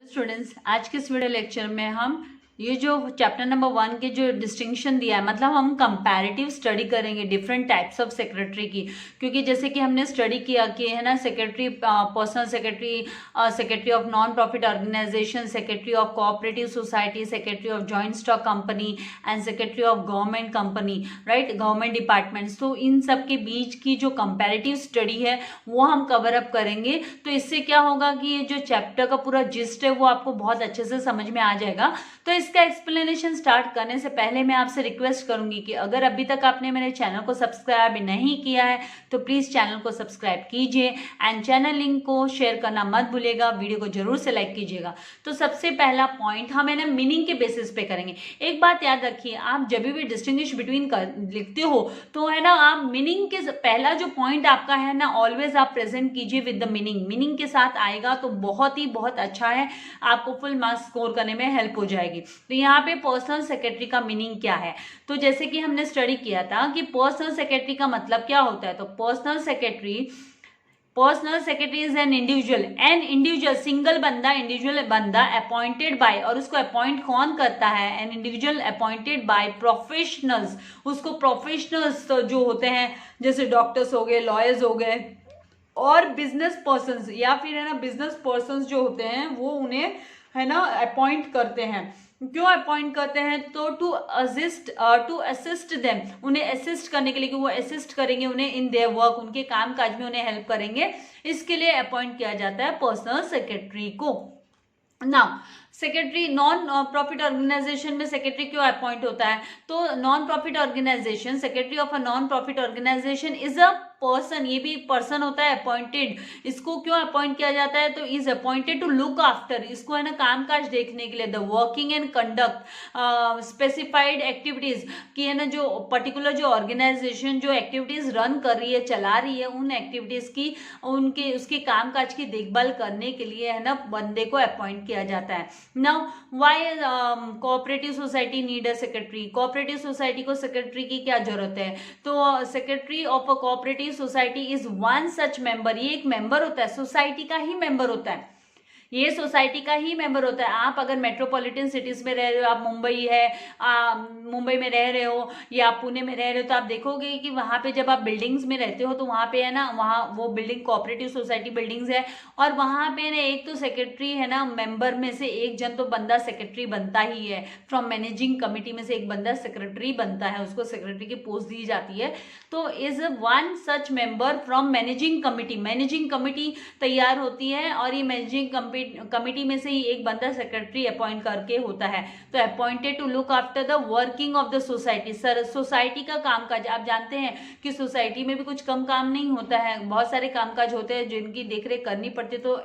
Students, आज के इस वीडियो लेक्चर में हम ये जो चैप्टर नंबर 1 के जो डिस्टिंक्शन दिया है, मतलब हम कंपैरेटिव स्टडी करेंगे डिफरेंट टाइप्स ऑफ सेक्रेटरी की। क्योंकि जैसे कि हमने स्टडी किया कि है ना, secretary, personal secretary, secretary of non profit organisation, secretary of cooperative society, secretary of joint stock company and secretary of government company, right, government departments. तो इन सब के बीच की जो कंपैरेटिव स्टडी है वो हम कवर अप करेंगे। तो इससे क्या होगा कि ये जो चैप्टर का पूरा जिस्ट है वो आपको बहुत अच्छे से समझ में आ जाएगा। तो इसका एक्सप्लेनेशन स्टार्ट करने से पहले मैं आपसे रिक्वेस्ट करूंगी कि अगर अभी तक आपने मेरे चैनल को सब्सक्राइब नहीं किया है तो प्लीज चैनल को सब्सक्राइब कीजिए एंड चैनल लिंक को शेयर करना मत भूलिएगा, वीडियो को जरूर से लाइक कीजिएगा। तो सबसे पहला पॉइंट हम है ना मीनिंग के बेसिस पे करेंगे। एक बात याद रखिए, आप जब भी डिस्टिंग्विश बिटवीन लिखते हो तो है ना, आप मीनिंग के पहला जो पॉइंट आपका है ना, ऑलवेज आप प्रेजेंट कीजिए विद द मीनिंग के साथ आएगा तो बहुत अच्छा है, आपको फुल मार्क्स स्कोर करने में हेल्प हो जाएगी। तो यहाँ पे पर्सनल सेक्रेटरी का मीनिंग क्या है, तो जैसे कि हमने स्टडी किया था कि पर्सनल सेक्रेटरी का मतलब क्या होता है। तो personal secretary is an individual single बंदा, इंडिविजुअल बंदा अपॉइंटेड बाय, और उसको अपॉइंट कौन करता है, an individual appointed by professionals. उसको प्रोफेशनल्स जो होते हैं जैसे डॉक्टर्स हो गए, लॉयर्स हो गए और बिजनेस पर्सन्स, या फिर है ना बिजनेस पर्सन्स जो होते हैं वो उन्हें है ना अपॉइंट करते हैं। क्यों अपॉइंट करते हैं, तो टू असिस्ट देम, उन्हें असिस्ट करने के लिए, कि वो असिस्ट करेंगे उन्हें इन देयर वर्क, उनके काम काज में उन्हें हेल्प करेंगे, इसके लिए अपॉइंट किया जाता है पर्सनल सेक्रेटरी को। Now secretary, non profit organisation में सेक्रेटरी क्यों अपॉइंट होता है, तो non profit organisation, secretary of a non profit organisation is a person, ये भी एक पर्सन होता है अपॉइंटेड। इसको क्यों अपॉइंट किया जाता है, तो is appointed to look after, इसको है ना कामकाज देखने के लिए, the working and conduct specified activities, की है ना जो पर्टिकुलर जो ऑर्गेनाइजेशन जो एक्टिविटीज रन कर रही है, चला रही है, उन एक्टिविटीज की उसके कामकाज की देखभाल करने के लिए है ना बंदे को अपॉइंट किया जाता है। Now why cooperative society need a secretary, cooperative society को सेक्रेटरी की क्या जरूरत है, तो secretary of a cooperative society is one such member, ये एक मेंबर होता है, सोसाइटी का ही मेंबर होता है, ये सोसाइटी का ही मेंबर होता है। आप अगर मेट्रोपॉलिटन सिटीज में रह रहे हो, आप मुंबई में रह रहे हो या पुणे में रह रहे हो, तो आप देखोगे कि वहां पे जब आप बिल्डिंग्स में रहते हो तो वहां पे है ना, वहाँ वो बिल्डिंग कोऑपरेटिव सोसाइटी बिल्डिंग्स है, और वहां पे ना एक तो सेक्रेटरी है ना, मेंबर में से एक जन तो बंदा सेक्रेटरी बनता ही है, फ्रॉम मैनेजिंग कमिटी में से एक बंदा सेक्रेटरी बनता है, उसको सेक्रेटरी की पोस्ट दी जाती है। तो is one such member from managing committee तैयार होती है, और ये मैनेजिंग कमिटी में से ही एक बंदा सेक्रेटरी अपॉइंट करके होता है। तो appointed to look after the working of the society, society का कामकाज, आप जानते हैं कि सोसाइटी में भी कुछ कम काम नहीं होता है, बहुत सारे कामकाज होते हैं जिनकी देखरेख करनी पड़ती है। तो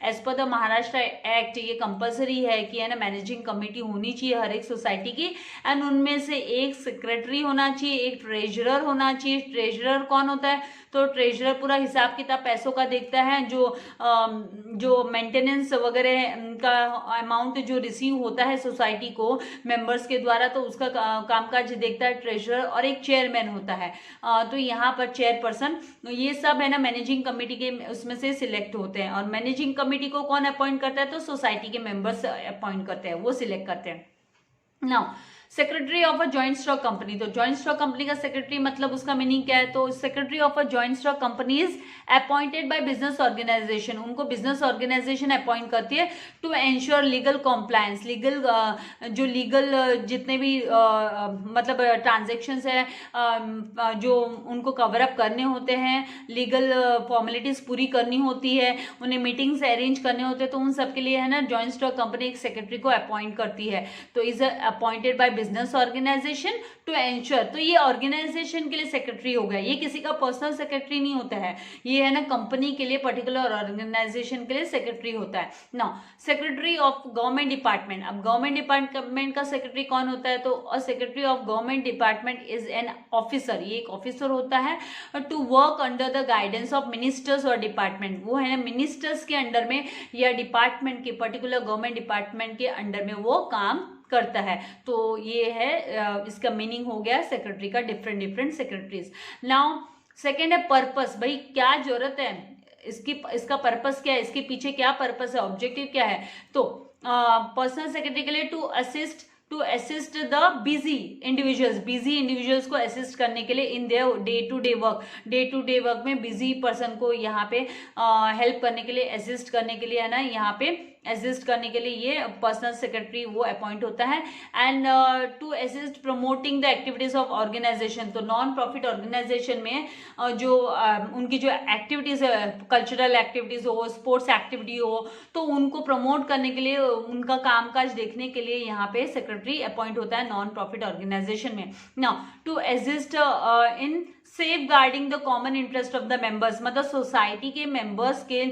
as per the Maharashtra act ये कंपल्सरी है कि है ना मैनेजिंग कमेटी होनी चाहिए हर एक सोसाइटी की, एंड उनमें से एक सेक्रेटरी होना चाहिए, एक ट्रेजरर होना चाहिए। ट्रेजरर कौन होता है, तो ट्रेजरर पूरा हिसाब किताब पैसों का देखता है, जो मेंटेनेंस वगैरह का अमाउंट जो रिसीव होता है सोसाइटी को मेंबर्स के द्वारा, तो उसका कामकाज देखता है ट्रेजरर, और एक चेयरमैन होता है। तो यहाँ पर चेयरपर्सन, ये सब है ना मैनेजिंग कमेटी के उसमें से सिलेक्ट होते हैं, और मैनेजिंग कमेटी को कौन अपॉइंट करता है, तो सोसाइटी के मेंबर्स अपॉइंट करते हैं, वो सिलेक्ट करते हैं। Now secretary of a joint stock company, तो जॉइंट स्टॉक कंपनी का सेक्रेटरी मतलब उसका मीनिंग क्या है, तो secretary of a joint stock company is appointed by business organisation, उनको बिजनेस ऑर्गेनाइजेशन अपॉइंट करती है to ensure legal compliance, legal जितने भी मतलब ट्रांजेक्शंस है जो उनको कवर अप करने होते हैं, लीगल फॉर्मेलिटीज पूरी करनी होती है, उन्हें मीटिंग्स अरेंज करने होते हैं, तो उन सब के लिए है ना जॉइंट स्टॉक कंपनी एक सेक्रेटरी को अपॉइंट करती है। तो is appointed by business organisation to ensure, तो ये ऑर्गेनाइजेशन के लिए सेक्रेटरी हो गया, ये किसी का पर्सनल सेक्रेटरी नहीं होता है, ये है ना कंपनी के लिए पर्टिकुलर ऑर्गेनाइजेशन के लिए सेक्रेटरी होता है। Now secretary of government department, अब गवर्नमेंट डिपार्टमेंट का सेक्रेटरी कौन होता है, तो secretary of government department is an officer, ये एक ऑफिसर होता है, to work under the guidance of ministers और डिपार्टमेंट, वो है ना मिनिस्टर्स के अंडर में या डिपार्टमेंट के पर्टिकुलर गवर्नमेंट डिपार्टमेंट के अंडर में वो काम करता है। तो ये है इसका मीनिंग हो गया सेक्रेटरी का, डिफरेंट सेक्रेटरीज। नाउ सेकेंड है पर्पस, भाई क्या जरूरत है इसका पर्पस क्या है, इसके पीछे क्या पर्पस है, ऑब्जेक्टिव क्या है, तो पर्सनल सेक्रेटरी के लिए to assist the busy individuals को असिस्ट करने के लिए in their day to day work में बिजी पर्सन को यहाँ पे हेल्प करने के लिए, असिस्ट करने के लिए, है ना, यहाँ पे असिस्ट करने के लिए ये पर्सनल सेक्रेटरी वो अपॉइंट होता है। And to assist promoting the activities of organisation, तो नॉन प्रॉफिट ऑर्गेनाइजेशन में जो उनकी जो एक्टिविटीज है, कल्चरल एक्टिविटीज हो, स्पोर्ट्स एक्टिविटी हो, तो उनको प्रमोट करने के लिए, उनका कामकाज देखने के लिए यहाँ पे सेक्रेटरी अपॉइंट होता है नॉन प्रॉफिट ऑर्गेनाइजेशन में। Now to assist in safeguarding the common interest of the members, मतलब सोसाइटी के मेंबर्स के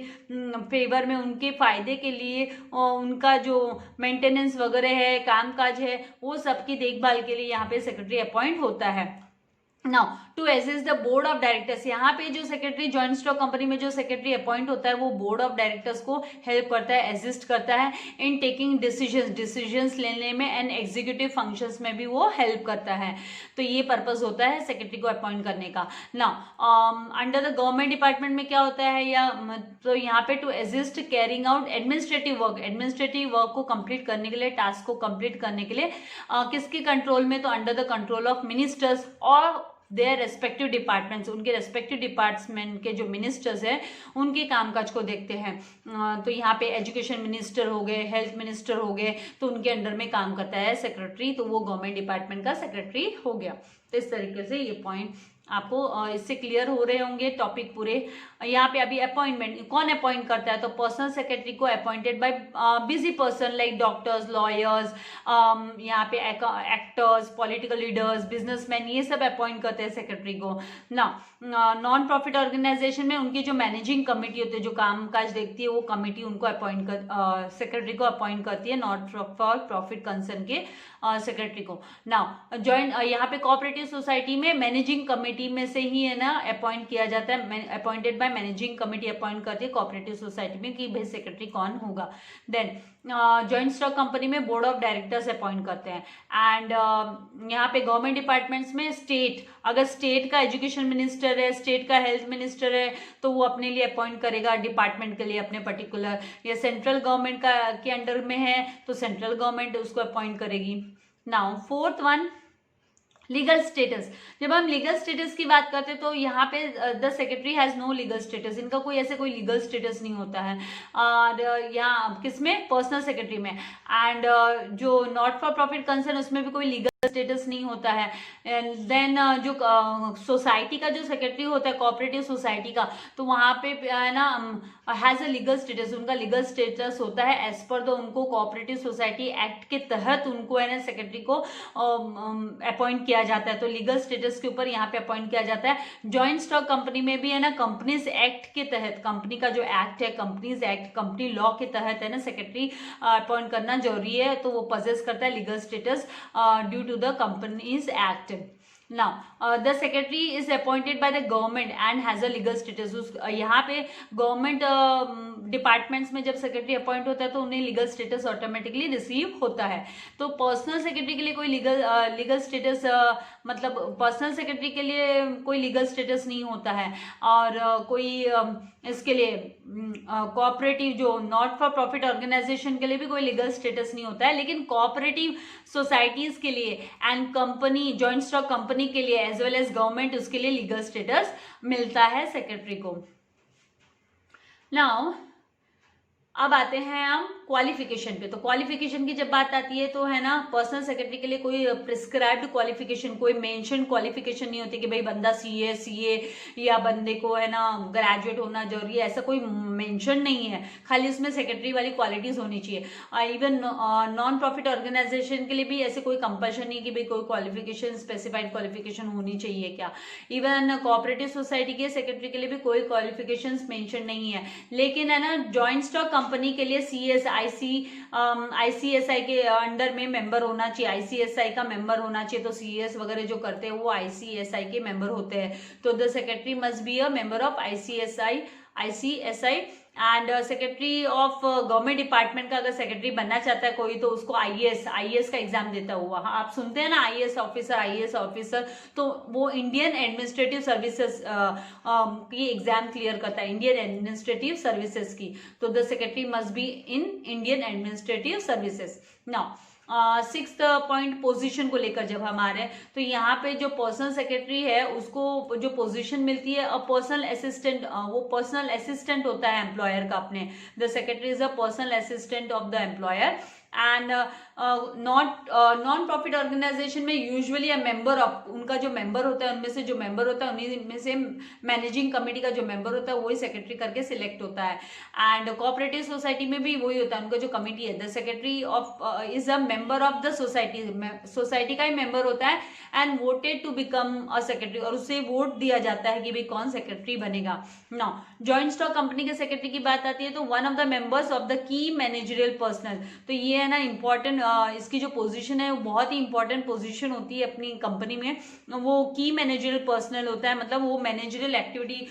फेवर में, उनके फायदे के लिए उनका जो मेंटेनेंस वगैरह है, कामकाज है, वो सबकी देखभाल के लिए यहाँ पे सेक्रेटरी अपॉइंट होता है। Now to assist the board of directors, यहाँ पे जो सेक्रेटरी जॉइंट स्टॉक कंपनी में जो सेक्रेटरी अपॉइंट होता है वो बोर्ड ऑफ डायरेक्टर्स को हेल्प करता है, असिस्ट करता है इन टेकिंग डिसीजंस लेने में, एंड एग्जीक्यूटिव फंक्शंस में भी वो हेल्प करता है। तो ये पर्पस होता है सेक्रेटरी को अपॉइंट करने का। Now under the government department में क्या होता है, या तो यहाँ पे to assist carrying out administrative work को कंप्लीट करने के लिए, टास्क को कंप्लीट करने के लिए किसके कंट्रोल में, तो under the control of ministers और देयर रेस्पेक्टिव डिपार्टमेंट्स, उनके रेस्पेक्टिव डिपार्टमेंट के जो मिनिस्टर्स हैं उनके कामकाज को देखते हैं। तो यहाँ पे एजुकेशन मिनिस्टर हो गए, हेल्थ मिनिस्टर हो गए, तो उनके अंडर में काम करता है सेक्रेटरी, तो वो गवर्नमेंट डिपार्टमेंट का सेक्रेटरी हो गया। तो इस तरीके से ये पॉइंट आपको इससे क्लियर हो रहे होंगे टॉपिक पूरे। यहाँ पे अभी अपॉइंटमेंट कौन अपॉइंट करता है, तो पर्सनल सेक्रेटरी को appointed by busy person like doctors, lawyers, यहाँ पे एक्टर्स, पॉलिटिकल लीडर्स, बिजनेसमैन, ये सब अपॉइंट करते हैं सेक्रेटरी को ना। नॉन प्रॉफिट ऑर्गेनाइजेशन में उनकी जो मैनेजिंग कमेटी होती है, जो कामकाज देखती है, वो कमेटी उनको अपॉइंट कर सेक्रेटरी को अपॉइंट करती है, नॉट फॉर प्रॉफिट कंसर्न के सेक्रेटरी को। नाउ जॉइंट यहाँ पे कोऑपरेटिव सोसाइटी में मैनेजिंग कमेटी में से ही, है ना, अपॉइंट किया जाता है, appointed by managing committee appoint करती है कोऑपरेटिव सोसाइटी में कि भाई सेक्रेटरी कौन होगा। देन जॉइंट स्टॉक कंपनी में बोर्ड ऑफ डायरेक्टर्स अपॉइंट करते हैं। एंड यहाँ पे गवर्नमेंट डिपार्टमेंट्स में अगर स्टेट का एजुकेशन मिनिस्टर है, स्टेट का हेल्थ मिनिस्टर है, तो वो अपने लिए अपॉइंट करेगा डिपार्टमेंट के लिए अपने पर्टिकुलर, या सेंट्रल गवर्नमेंट का के अंडर में है तो सेंट्रल गवर्नमेंट उसको अपॉइंट करेगी। Now fourth one, legal status. जब हम लीगल स्टेटस की बात करते हैं तो यहाँ पे the secretary has no legal status, इनका कोई लीगल स्टेटस नहीं होता है। और यहाँ किसमें, पर्सनल सेक्रेटरी में। एंड जो नॉट फॉर प्रॉफिट कंसर्न उसमें भी कोई लीगल स्टेटस नहीं होता है। एंड देन जो सोसाइटी का जो सेक्रेटरी होता है कोऑपरेटिव सोसाइटी का, तो वहाँ पे है ना हैज अ लीगल स्टेटस, उनका लीगल स्टेटस होता है एज पर द उनको कोऑपरेटिव सोसाइटी एक्ट के तहत उनको है ना सेक्रेटरी को अपॉइंट किया जाता है। तो लीगल स्टेटस के ऊपर यहाँ पे अपॉइंट किया जाता है। जॉइंट स्टॉक कंपनी में भी है ना कंपनीज एक्ट के तहत, कंपनी का जो एक्ट है कंपनीज एक्ट, कंपनी लॉ के तहत है ना सेक्रेटरी अपॉइंट करना जरूरी है, तो वो पजेस करता है legal status due to the Companies Act. Now, the secretary is appointed by the government and has a legal status. यहाँ पे गवर्नमेंट डिपार्टमेंट्स में जब सेक्रेटरी अपॉइंट होता है तो उन्हें लीगल स्टेटस ऑटोमेटिकली रिसीव होता है। तो पर्सनल सेक्रेटरी के लिए कोई लीगल स्टेटस मतलब पर्सनल सेक्रेटरी के लिए कोई लीगल स्टेटस नहीं होता है। और कोई इसके लिए कोऑपरेटिव जो नॉट फॉर प्रॉफिट ऑर्गेनाइजेशन के लिए भी कोई लीगल स्टेटस नहीं होता है, लेकिन कोऑपरेटिव सोसाइटीज के लिए and company, joint stock company के लिए एज वेल एज गवर्नमेंट, उसके लिए लीगल स्टेटस मिलता है सेक्रेटरी को। नाउ अब आते हैं हम क्वालिफिकेशन पे। तो क्वालिफिकेशन की जब बात आती है तो है ना पर्सनल सेक्रेटरी के लिए कोई प्रिस्क्राइब्ड क्वालिफिकेशन, कोई मेंशन क्वालिफिकेशन नहीं होती कि भाई बंदा सीए या बंदे को है ना ग्रेजुएट होना जरूरी है, ऐसा कोई मेंशन नहीं है। खाली उसमें सेक्रेटरी वाली क्वालिटीज होनी चाहिए। इवन नॉन प्रॉफिट ऑर्गेनाइजेशन के लिए भी ऐसे कोई कंपल्शन नहीं कि भाई कोई क्वालिफिकेशन, स्पेसिफाइड क्वालिफिकेशन होनी चाहिए क्या। इवन कोऑपरेटिव सोसाइटी के सेक्रेटरी के लिए भी कोई क्वालिफिकेशन मेंशन नहीं है। लेकिन है ना जॉइंट स्टॉक कंपनी के लिए आईसीएसआई के अंडर में मेंबर होना चाहिए, आईसीएसआई का मेंबर होना चाहिए। तो सीएस वगैरह जो करते हैं वो आईसीएसआई के मेंबर होते हैं। तो the secretary must be a member of ICSI ICSI। And secretary of government department का अगर सेक्रेटरी बनना चाहता है कोई, तो उसको आईएएस का एग्जाम देता हुआ, आप सुनते हैं ना आईएएस ऑफिसर, तो वो इंडियन एडमिनिस्ट्रेटिव सर्विसेज की एग्जाम क्लियर करता है, इंडियन एडमिनिस्ट्रेटिव सर्विसेज की। तो the secretary must be in Indian administrative services. Now sixth point position को लेकर जब हम आ रहे हैं, तो यहाँ पे जो पर्सनल सेक्रेटरी है उसको जो पोजीशन मिलती है अ पर्सनल असिस्टेंट, वो पर्सनल असिस्टेंट होता है एम्प्लॉयर का अपने। The secretary is a personal assistant of the employer. And non profit organisation में यूजुअली अ मेंबर ऑफ, उनका जो मेंबर होता है उनमें से जो मेंबर होता है उन्हीं में से मैनेजिंग कमेटी का जो मेंबर होता है वही सेक्रेटरी करके सिलेक्ट होता है। एंड कोऑपरेटिव सोसाइटी में भी वही होता है, उनका जो कमेटी है, the secretary of is a member of the society का ही मेंबर होता है and voted to become a secretary, और उससे वोट दिया जाता है कि भाई कौन सेक्रेटरी बनेगा। नाउ जॉइंट स्टॉक कंपनी के सेक्रेटरी की बात आती है तो one of the members of the key managerial personal, तो ये है ना इंपॉर्टेंट, इसकी जो पोजीशन है वो बहुत ही इंपॉर्टेंट पोजीशन होती है अपनी कंपनी में। वो की मैनेजरियल पर्सनल होता है, मतलब वो मैनेजरियल एक्टिविटी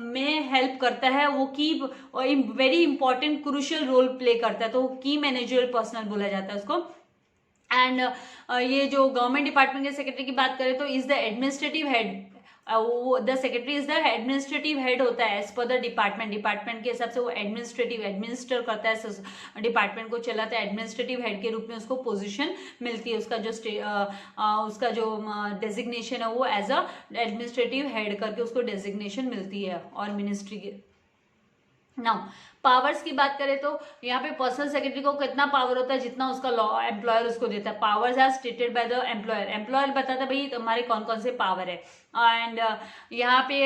में हेल्प करता है, वो की very important crucial role play करता है, तो की मैनेजरियल पर्सनल बोला जाता है उसको। एंड ये जो गवर्नमेंट डिपार्टमेंट के सेक्रेटरी की बात करें तो is the administrative head, the secretary is the administrative head होता है एज पर द डिपार्टमेंट के हिसाब से वो एडमिनिस्टर करता है, डिपार्टमेंट को चलाता है, एडमिनिस्ट्रेटिव हेड के रूप में उसको पोजीशन मिलती है, उसका जो डेजिग्नेशन है वो एज अ एडमिनिस्ट्रेटिव हेड करके उसको डेजिग्नेशन मिलती है और मिनिस्ट्री के। नाउ पावर्स की बात करें तो यहाँ पे पर्सनल सेक्रेटरी को कितना पावर होता है, जितना उसका लॉ एम्प्लॉयर उसको देता है। Powers are stated by the employer बताता है भाई तुम्हारे कौन कौन से पावर है। एंड यहाँ पे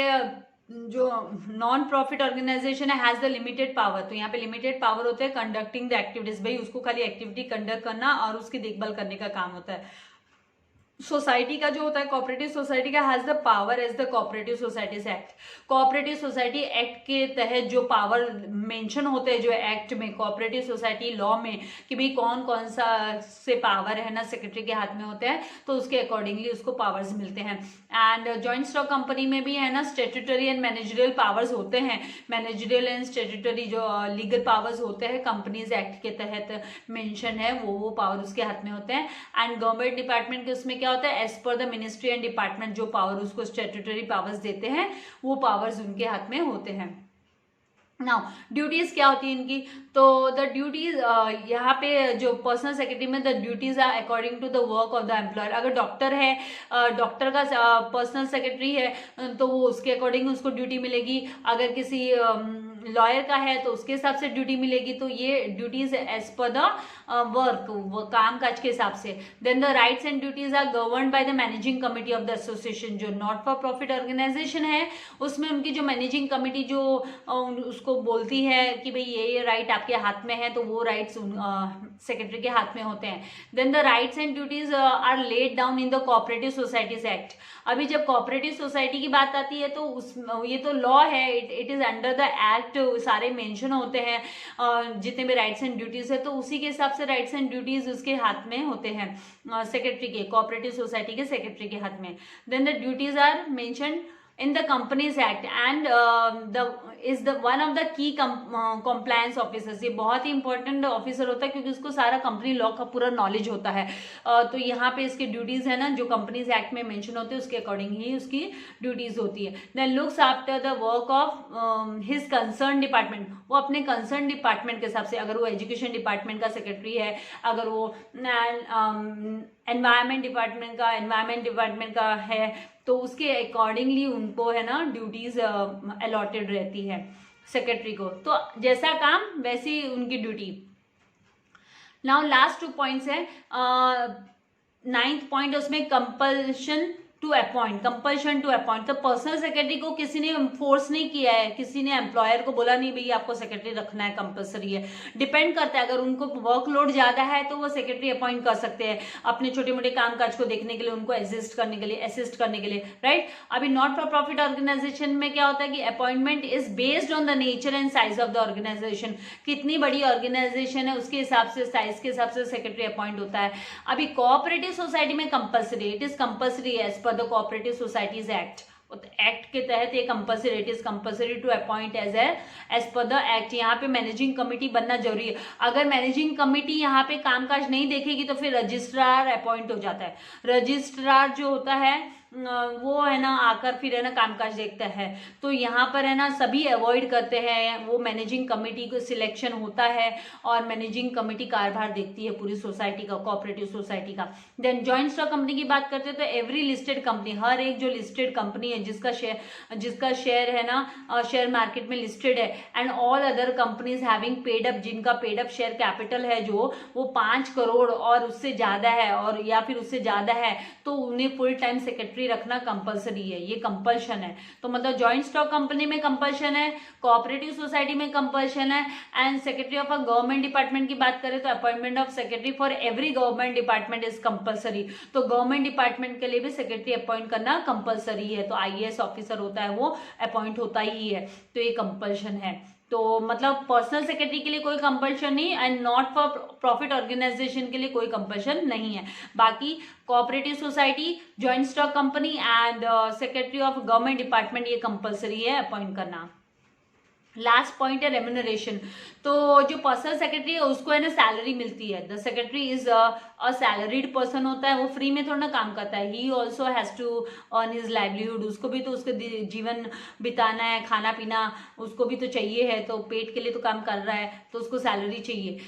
जो नॉन प्रॉफिट ऑर्गेनाइजेशन है हैज द लिमिटेड पावर, तो यहाँ पे लिमिटेड पावर होते हैं कंडक्टिंग द एक्टिविटीज, भाई उसको खाली एक्टिविटी कंडक्ट करना और उसकी देखभाल करने का काम होता है। सोसाइटी का जो होता है कोऑपरेटिव सोसाइटी का has the power as the cooperative societies act, cooperative society act के तहत जो पावर मेंशन होते हैं जो एक्ट में कोऑपरेटिव सोसाइटी लॉ में कि भाई कौन कौन सा से पावर है ना सेक्रेटरी के हाथ में होते हैं, तो उसके अकॉर्डिंगली उसको पावर्स मिलते हैं। एंड जॉइंट स्टॉक कंपनी में भी है ना स्टेट्यूटरी एंड मैनेजरियल पावर्स होते हैं, मैनेजरियल एंड स्टेट्यूटरी जो लीगल पावर्स होते हैं कंपनीज एक्ट के तहत मेंशन है वो पावर उसके हाथ में होते हैं। एंड गवर्नमेंट डिपार्टमेंट के उसमें क्या होता है as per the ministry and department जो पावर उसको स्टैट्यूटरी पावर्स देते हैं वो पावर्स उनके हाथ में होते हैं। नाउ ड्यूटीज क्या होती है इनकी, तो द ड्यूटीज यहाँ पे जो पर्सनल सेक्रेटरी में the duties are according to the work of the employer. अगर डॉक्टर है, डॉक्टर का पर्सनल सेक्रेटरी है तो वो उसके अकॉर्डिंग उसको ड्यूटी मिलेगी, अगर किसी लॉयर का है तो उसके हिसाब से ड्यूटी मिलेगी, तो ये duties as per the work काम काज के हिसाब से। Then the rights and duties are governed by the managing committee of the association, जो नॉट फॉर प्रॉफिट ऑर्गेनाइजेशन है उसमें उनकी जो मैनेजिंग कमेटी जो उसको बोलती है कि भाई ये राइट आपके हाथ में है, तो वो राइट्स सेक्रेटरी के हाथ में होते हैं। Then the rights and duties are laid down in the cooperative societies act. अभी जब कोऑपरेटिव सोसाइटी की बात आती है तो ये तो लॉ है, it is under the act, सारे मेंशन होते हैं जितने भी राइट्स एंड ड्यूटीज है, तो उसी के हिसाब से राइट्स एंड ड्यूटीज उसके हाथ में होते हैं सेक्रेटरी के, कोऑपरेटिव सोसाइटी के सेक्रेटरी के हाथ में। Then the duties are mentioned in the Companies Act and is the one of the key compliance officers। ये बहुत ही इंपॉर्टेंट ऑफिसर होता है क्योंकि उसको सारा कंपनी लॉ का पूरा नॉलेज होता है, तो यहाँ पे इसके ड्यूटीज है ना जो कंपनीज एक्ट में मेंशन होते हैं उसके अकॉर्डिंग ही उसकी ड्यूटीज होती है। Then looks after the work of his concern department, वो अपने कंसर्न डिपार्टमेंट के हिसाब से, अगर वो एजुकेशन डिपार्टमेंट का सेक्रेटरी है, अगर वो एनवायरमेंट डिपार्टमेंट का है, तो उसके अकॉर्डिंगली उनको है ना ड्यूटीज अलॉटेड रहती है सेक्रेटरी को, तो जैसा काम वैसी उनकी ड्यूटी। नाउ लास्ट 2 पॉइंट्स है। 9th पॉइंट उसमें कंपल्शन टू अपॉइंट, तो पर्सनल सेक्रेटरी को किसी ने फोर्स नहीं किया है, किसी ने एम्प्लॉयर को बोला नहीं भाई आपको सेक्रेटरी रखना है, कंपलसरी है। डिपेंड करता है, अगर उनको वर्कलोड ज्यादा है तो वो सेक्रेटरी अपॉइंट कर सकते हैं अपने छोटे मोटे काम काज को देखने के लिए, उनको असिस्ट करने के लिए, राइट। अभी नॉट फॉर प्रॉफिट ऑर्गेनाइजेशन में क्या होता है कि appointment is based on the nature and size of the organisation, कितनी बड़ी ऑर्गेनाइजेशन है उसके हिसाब से, साइज के हिसाब से सेक्रेटरी अपॉइंट होता है। अभी कोऑपरेटिव सोसाइटी में compulsory, it is compulsory as per the cooperative societies act, act के तहत ये compulsory, it is compulsory to appoint as per the act. यहाँ पे मैनेजिंग कमेटी बनना जरूरी है। अगर मैनेजिंग कमेटी यहाँ पे कामकाज नहीं देखेगी तो फिर रजिस्ट्रार अपॉइंट हो जाता है। रजिस्ट्रार जो होता है वो है ना आकर फिर है ना कामकाज देखता है। तो यहाँ पर है ना सभी अवॉइड करते हैं, वो मैनेजिंग कमेटी को सिलेक्शन होता है और मैनेजिंग कमेटी कार्यभार देखती है पूरी सोसाइटी का, कोऑपरेटिव सोसाइटी का। देन जॉइंट स्टॉक कंपनी की बात करते हैं तो एवरी लिस्टेड कंपनी, हर एक जो लिस्टेड कंपनी है जिसका शेयर है ना शेयर मार्केट में लिस्टेड है, and all other companies having paid up, जिनका पेड अप शेयर कैपिटल है जो वो 5 करोड़ और उससे ज्यादा है और या फिर उससे ज्यादा है, तो उन्हें फुल टाइम सेक्रेटरी रखना कंपलसरी है, ये कंपल्शन है। तो मतलब जॉइंट स्टॉक कंपनी में कंपल्शन है, कोऑपरेटिव सोसाइटी में कंपल्शन है, and secretary of a government department की बात करें तो appointment of secretary for every government department is compulsory. तो गवर्नमेंट डिपार्टमेंट के लिए भी सेक्रेटरी अपॉइंट करना कंपल्सरी है। तो आईएएस ऑफिसर होता है वो अपॉइंट होता ही है, तो ये कंपल्शन है। तो मतलब पर्सनल सेक्रेटरी के लिए कोई कंपल्शन नहीं, and not for profit organisation के लिए कोई कंपल्शन नहीं है। बाकी cooperative society, joint stock company and secretary of government department ये कंपल्सरी है अपॉइंट करना। लास्ट पॉइंट है रेम्यूनरेशन। तो जो पर्सनल सेक्रेटरी है उसको है ना सैलरी मिलती है। The secretary is a salaried person होता है, वो फ्री में थोड़ा ना काम करता है। He also has to earn his livelihood, उसको भी तो उसके जीवन बिताना है, खाना पीना उसको भी तो चाहिए है, तो पेट के लिए तो काम कर रहा है, तो उसको सैलरी चाहिए।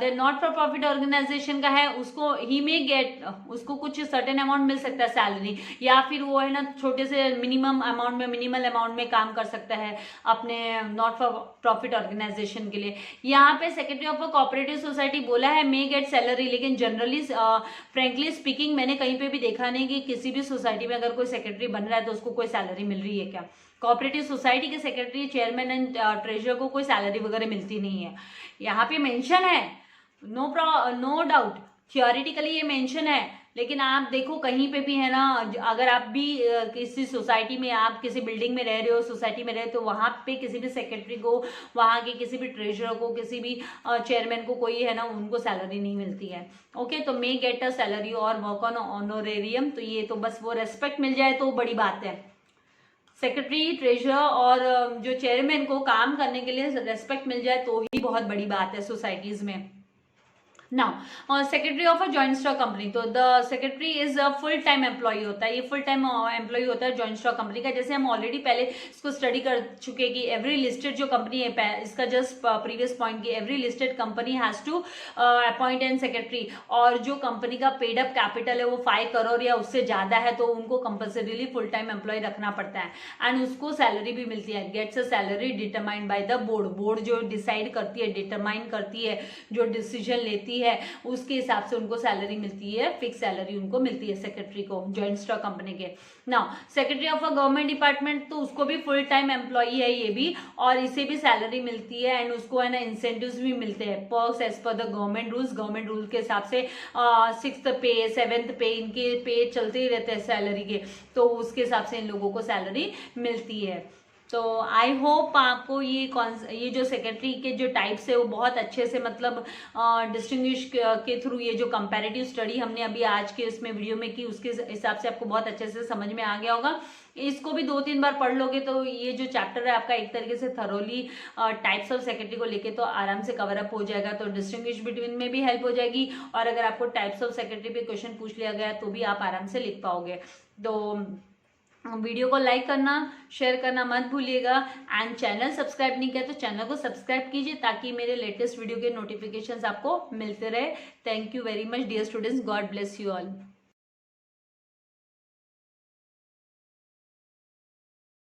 Then not for profit organisation का है, उसको ही में गेट, उसको कुछ सर्टेन अमाउंट मिल सकता है सैलरी, या फिर वो है ना छोटे से मिनिमम अमाउंट में, मिनिमल अमाउंट में काम कर सकता है अपने नॉट फॉर प्रॉफिट ऑर्गेनाइजेशन के लिए। यहाँ पे secretary of a cooperative society बोला है मे गेट सैलरी, लेकिन जनरली फ्रेंकली स्पीकिंग मैंने कहीं पे भी देखा नहीं कि किसी भी सोसाइटी में अगर कोई सेक्रेटरी बन रहा है तो उसको कोई सैलरी मिल रही है क्या। कोऑपरेटिव सोसाइटी के सेक्रेटरी, चेयरमैन एंड ट्रेजरर को कोई सैलरी वगैरह मिलती नहीं है। यहाँ पे मेंशन है, नो डाउट थियोरिटिकली ये मेंशन है, लेकिन आप देखो कहीं पे भी है ना, अगर आप भी किसी सोसाइटी में, आप किसी बिल्डिंग में रह रहे हो, सोसाइटी में रहे हो, तो वहां पे किसी भी सेक्रेटरी को, वहां के किसी भी ट्रेजरर को, किसी भी चेयरमैन को कोई है ना उनको सैलरी नहीं मिलती है। ओके, तो मे गेट अ सैलरी और वर्क ऑन ऑनोरेरियम, तो ये तो बस वो रेस्पेक्ट मिल जाए तो बड़ी बात है। सेक्रेटरी, ट्रेजरर और जो चेयरमैन को काम करने के लिए रेस्पेक्ट मिल जाए तो ही बहुत बड़ी बात है सोसाइटीज में। Now secretary of a joint stock company, तो the secretary is a full time employ होता है, ये फुल टाइम एम्प्लॉय होता है जॉइंट स्टॉक कंपनी का। जैसे हम ऑलरेडी पहले इसको स्टडी कर चुके कि एवरी लिस्टेड जो कंपनी है, इसका जस्ट प्रीवियस पॉइंट की every listed company has to appoint an secretary, और जो कंपनी का पेड अप कैपिटल है वो 5 करोड़ या उससे ज्यादा है तो उनको कंपल्सरीली फुल टाइम एम्प्लॉय रखना पड़ता है, एंड उसको सैलरी भी मिलती है। Gets a salary determined by the board, board जो डिसाइड करती है, डिटरमाइन करती है, जो डिसीजन लेती है उसके हिसाब से उनको सैलरी मिलती है, फिक्स सैलरी उनको मिलती है सेक्रेटरी को जॉइंट स्टॉक कंपनी के। Now secretary of a government department, तो उसको भी फुल टाइम एम्प्लॉय है ये भी, और इसे भी सैलरी मिलती है, एंड उसको है ना इंसेंटिव्स भी मिलते हैं, perks as per the government rules. Government rule के हिसाब से 6th पे, 7th पे, इनके पे चलते ही रहते हैं सैलरी के, तो उसके हिसाब से इन लोगों को सैलरी मिलती है। तो आई होप आपको ये जो सेक्रेटरी के जो टाइप्स है वो बहुत अच्छे से मतलब डिस्टिंग्विश के थ्रू, ये जो कंपैरेटिव स्टडी हमने अभी आज के इसमें वीडियो में की, उसके हिसाब से आपको बहुत अच्छे से समझ में आ गया होगा। इसको भी 2-3 बार पढ़ लोगे तो ये जो चैप्टर है आपका एक तरीके से थरोली टाइप्स ऑफ सेक्रेटरी को लेके तो आराम से कवर अप हो जाएगा। तो डिस्टिंग्विश बिटवीन में भी हेल्प हो जाएगी, और अगर आपको टाइप्स ऑफ सेक्रेटरी पे क्वेश्चन पूछ लिया गया तो भी आप आराम से लिख पाओगे। तो वीडियो को लाइक करना, शेयर करना मत भूलिएगा, एंड चैनल सब्सक्राइब नहीं किया तो चैनल को सब्सक्राइब कीजिए ताकि मेरे लेटेस्ट वीडियो के नोटिफिकेशंस आपको मिलते रहे। Thank you very much dear students, God bless you all.